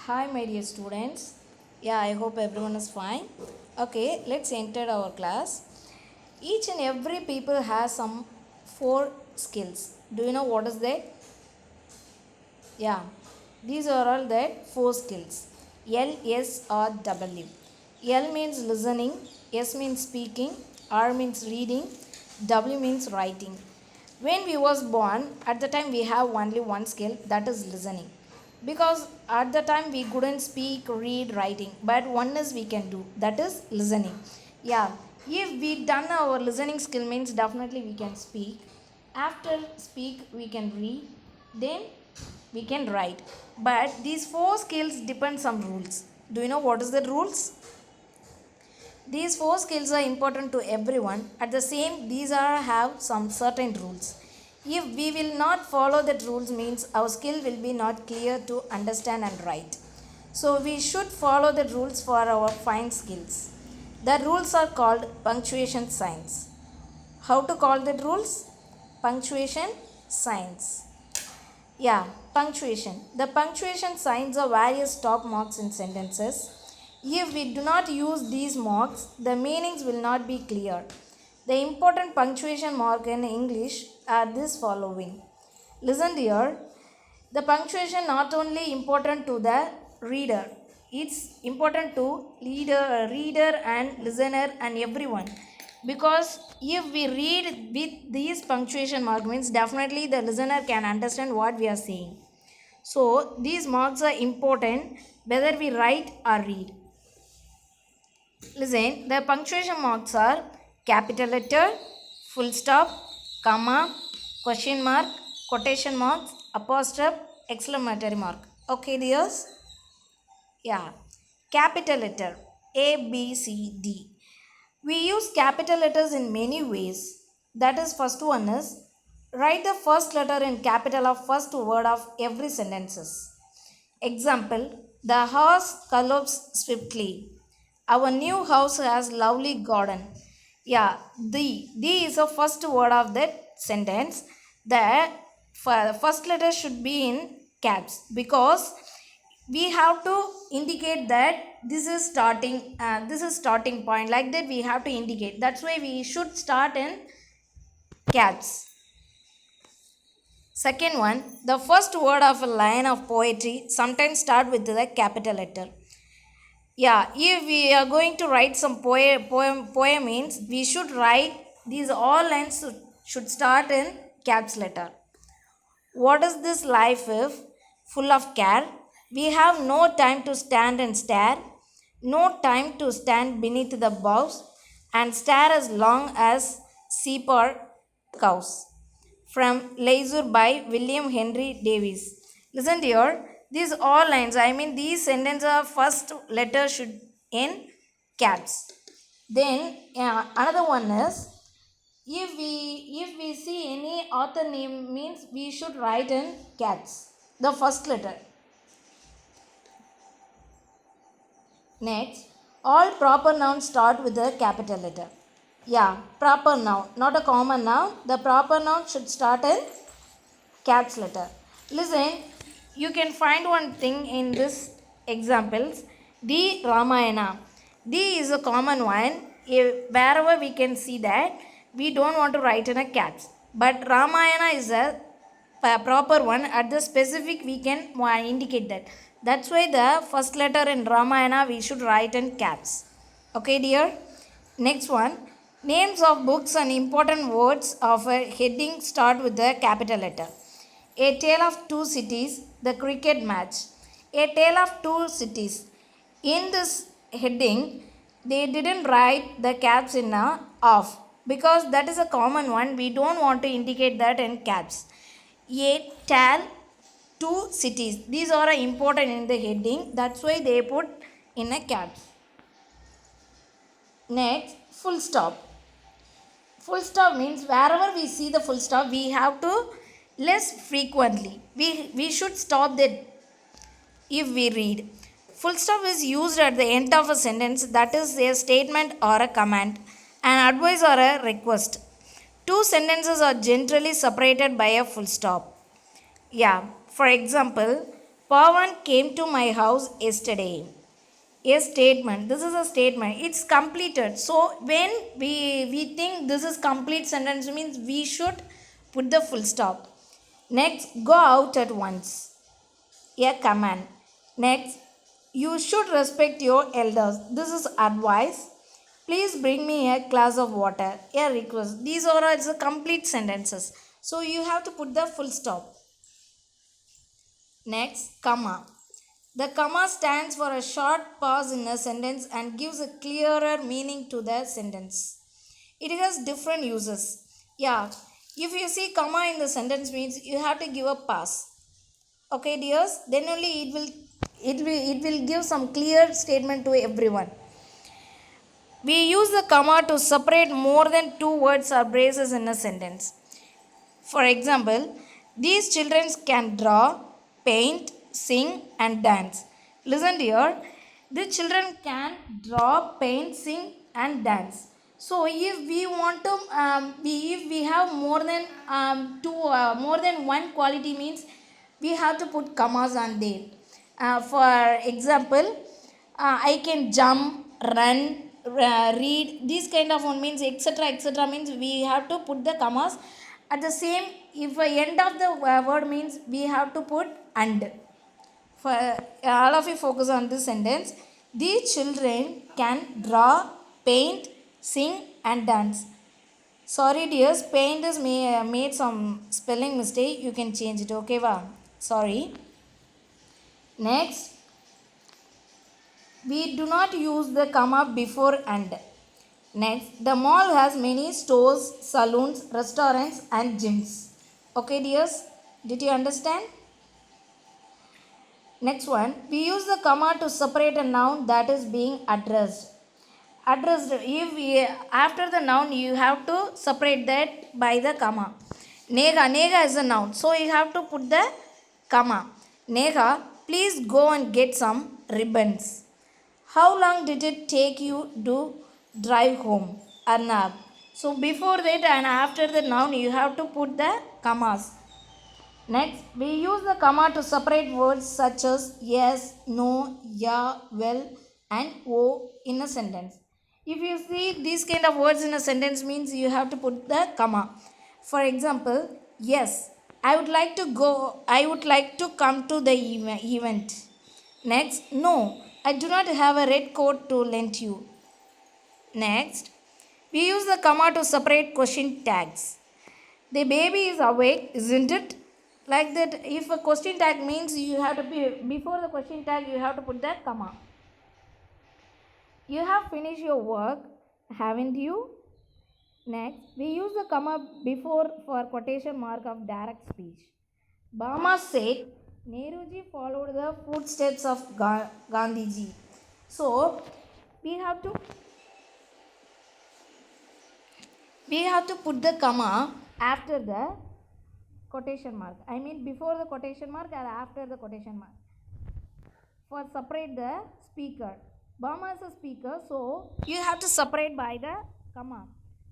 Hi, my dear students. Yeah, I hope everyone is fine. Okay, let's enter our class. Each and every people has some four skills. Do you know what is that? Yeah, these are all that four skills. L, S, or W. L means listening, S means speaking, R means reading, W means writing. When we was born, at the time we have only one skill, that is listening. Because at the time we couldn't speak, read, writing, but one is we can do, that is listening. Yeah, if we done our listening skill means definitely we can speak. After speak we can read, then we can write. But these four skills depend some rules. Do you know what is the rules? These four skills are important to everyone. At the same, these are have some certain rules. If we will not follow that rules means our skill will be not clear to understand and write. So we should follow the rules for our fine skills. The rules are called punctuation signs. How to call the rules? Punctuation signs. Yeah, punctuation. The punctuation signs are various stop marks in sentences. If we do not use these marks, the meanings will not be clear. The important punctuation mark in English are this following. Listen here. The punctuation not only important to the reader, it's important to reader and listener and everyone. Because if we read with these punctuation mark means definitely the listener can understand what we are saying. So these marks are important whether we write or read. Listen, the punctuation marks are capital letter, full stop, comma, question mark, quotation marks, apostrophe, exclamatory mark. Okay, dears? Yeah. Capital letter A, B, C, D. We use capital letters in many ways. That is, first one is write the first letter in capital of first word of every sentences. Example, the horse gallops swiftly. Our new house has lovely garden. Yeah, the is the first word of that sentence. The first letter should be in caps because we have to indicate that this is starting point, like that we have to indicate. That's why we should start in caps. Second one, the first word of a line of poetry sometimes start with the capital letter. Yeah, if we are going to write some poem means we should write these all lines should start in caps letter. What is this life if full of care? We have no time to stand and stare, no time to stand beneath the boughs and stare as long as sheep or cows. From Leisure by William Henry Davies. Listen to your these all lines. I mean these sentences of first letter should in caps. Then another one is if we see any author name means we should write in caps the first letter. Next, all proper nouns start with a capital letter. Yeah, proper noun, not a common noun. The proper noun should start in caps letter. Listen, you can find one thing in this examples. The Ramayana, the is a common one. Wherever we can see that we don't want to write in a caps, but Ramayana is a proper one. At the specific we can indicate that. That's why the first letter in Ramayana we should write in caps. Okay, dear. Next one, names of books and important words of a heading start with the capital letter. A Tale of Two Cities, the cricket match. A Tale of Two Cities. In this heading, they didn't write the caps in a off because that is a common one. We don't want to indicate that in caps. A Tale Two Cities. These are important in the heading. That's why they put in a caps. Next, full stop. Full stop means wherever we see the full stop, we have to less frequently. We should stop that if we read. Full stop is used at the end of a sentence, that is a statement or a command, an advice or a request. Two sentences are generally separated by a full stop. Yeah, for example, Pawan came to my house yesterday. A statement. This is a statement. It's completed. So when we think this is complete sentence means we should put the full stop. Next, go out at once. A command. Next, you should respect your elders. This is advice. Please bring me a glass of water. A request. These are also complete sentences. So you have to put the full stop. Next, comma. The comma stands for a short pause in a sentence and gives a clearer meaning to the sentence. It has different uses. Yeah, if you see comma in the sentence means you have to give a pause. Okay, dears, then only it will give some clear statement to everyone. We use the comma to separate more than two words or phrases in a sentence. For example, these children can draw, paint, sing, and dance. Listen here. The children can draw, paint, sing, and dance. So, if we want to, if we have more than one quality means we have to put commas on there. For example, I can jump, run, read. These kind of one means etc. etc. means we have to put the commas. At the same, if end of the word means we have to put and. For all of you focus on this sentence. These children can draw, paint, sing, and dance. Sorry, dears, paint is made some spelling mistake. You can change it. Okay, va? Sorry. Next, we do not use the comma before and. Next, the mall has many stores, saloons, restaurants, and gyms. Okay, dears, did you understand? Next one, we use the comma to separate a noun that is being addressed. Addressed, if we, after the noun, you have to separate that by the comma. Nega is a noun, so you have to put the comma. Nega, please go and get some ribbons. How long did it take you to drive home? Arnab. So before that and after the noun, you have to put the commas. Next, we use the comma to separate words such as yes, no, yeah, well, and oh in a sentence. If you see these kind of words in a sentence means you have to put the comma. For example, yes, I would like to come to the event. Next, no, I do not have a red coat to lend you. Next, we use the comma to separate question tags. The baby is awake, isn't it? Like that, if a question tag means you have to be, before the question tag, you have to put the comma. You have finished your work, haven't you? Next, we use the comma before for quotation mark of direct speech. Bama said, Nehruji followed the footsteps of Gandhiji. So, we have to put the comma after the quotation mark. I mean before the quotation mark or after the quotation mark. For separate the speaker. Bama is a speaker, so you have to separate by the comma.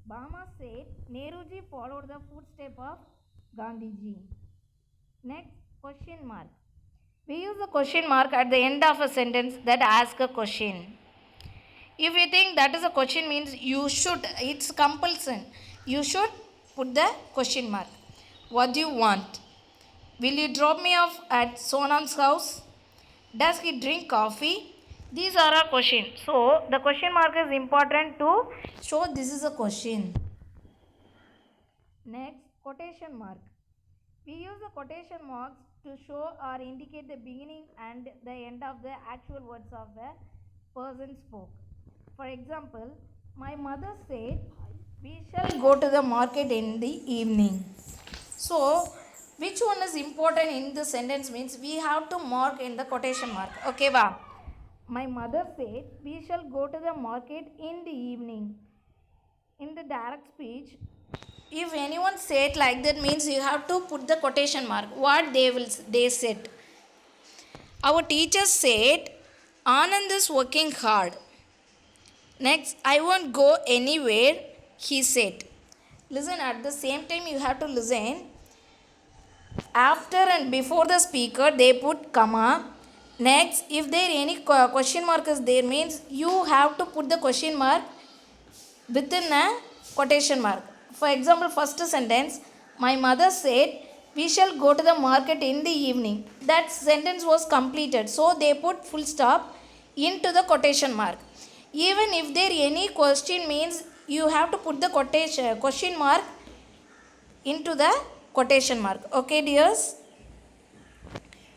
Bama said, Nehruji followed the footsteps of Gandhiji. Next, question mark. We use the question mark at the end of a sentence that asks a question. If you think that is a question means you should, it's compulsion. You should put the question mark. What do you want? Will you drop me off at Sonam's house? Does he drink coffee? These are our questions. So, the question mark is important to show this is a question. Next, quotation mark. We use the quotation marks to show or indicate the beginning and the end of the actual words of the person spoke. For example, my mother said, we shall go to the market in the evening. So, which one is important in the sentence means we have to mark in the quotation mark. Okay, va? My mother said, we shall go to the market in the evening. In the direct speech, if anyone said like that means you have to put the quotation mark. What they said. Our teacher said, Anand is working hard. Next, I won't go anywhere, he said. Listen, at the same time you have to listen. after and before the speaker they put comma. Next, if there any question mark is there, means you have to put the question mark within a quotation mark. For example, first sentence, my mother said we shall go to the market in the evening. That sentence was completed, so they put full stop into the quotation mark. Even if there any question, means you have to put the question mark into the quotation mark. Okay dears,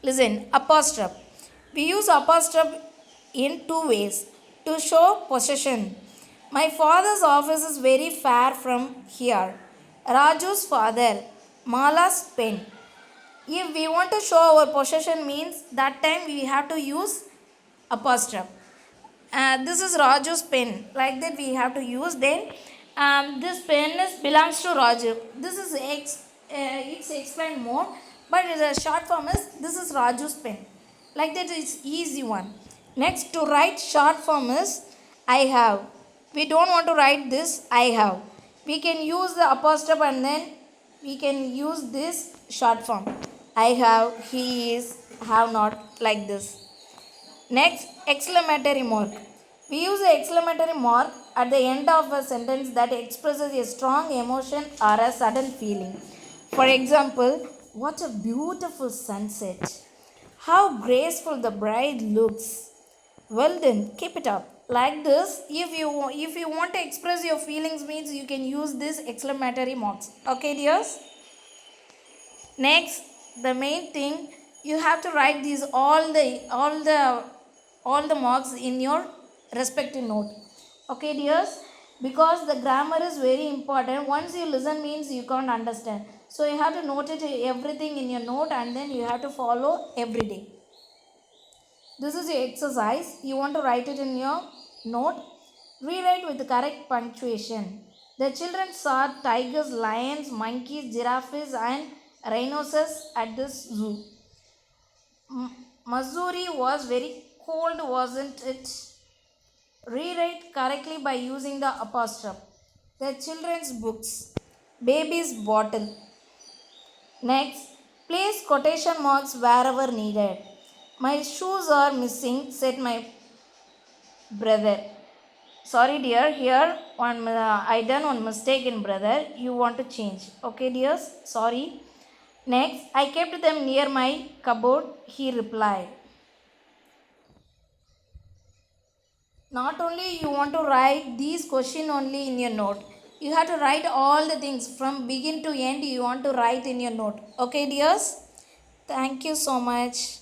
listen. Apostrophe, we use apostrophe in two ways to show possession. My father's office is very far from here. Raju's father, Mala's pen. If we want to show our possession, means that time we have to use apostrophe. This is Raju's pen. Like that we have to use. Then this pen belongs to Raju. This is it's explained more, but the short form is this is Raju's pen. Like that it's easy one. Next, to write short form is I have. We don't want to write this I have. We can use the apostrophe and then we can use this short form. I have, he is, have not, like this. Next, exclamatory mark. We use the exclamatory mark at the end of a sentence that expresses a strong emotion or a sudden feeling. For example, what a beautiful sunset. How graceful the bride looks. Well then, keep it up. Like this, if you want to express your feelings, means you can use this exclamatory marks. Okay dears? Next, the main thing, you have to write these all the marks in your respective note. Okay dears? Because the grammar is very important. Once you listen, means you can't understand. So you have to note it everything in your note and then you have to follow every day. This is your exercise. You want to write it in your note. Rewrite with the correct punctuation. The children saw tigers, lions, monkeys, giraffes and rhinoceros at this zoo. Missouri was very cold, wasn't it? Rewrite correctly by using the apostrophe. The children's books. Baby's bottle. Next, place quotation marks wherever needed. My shoes are missing, said my brother. Sorry dear, here I done one mistake in brother. You want to change. Okay dears, sorry. Next, I kept them near my cupboard, he replied. Not only you want to write these question only in your note, you have to write all the things from begin to end. You want to write in your note. Okay dears, thank you so much.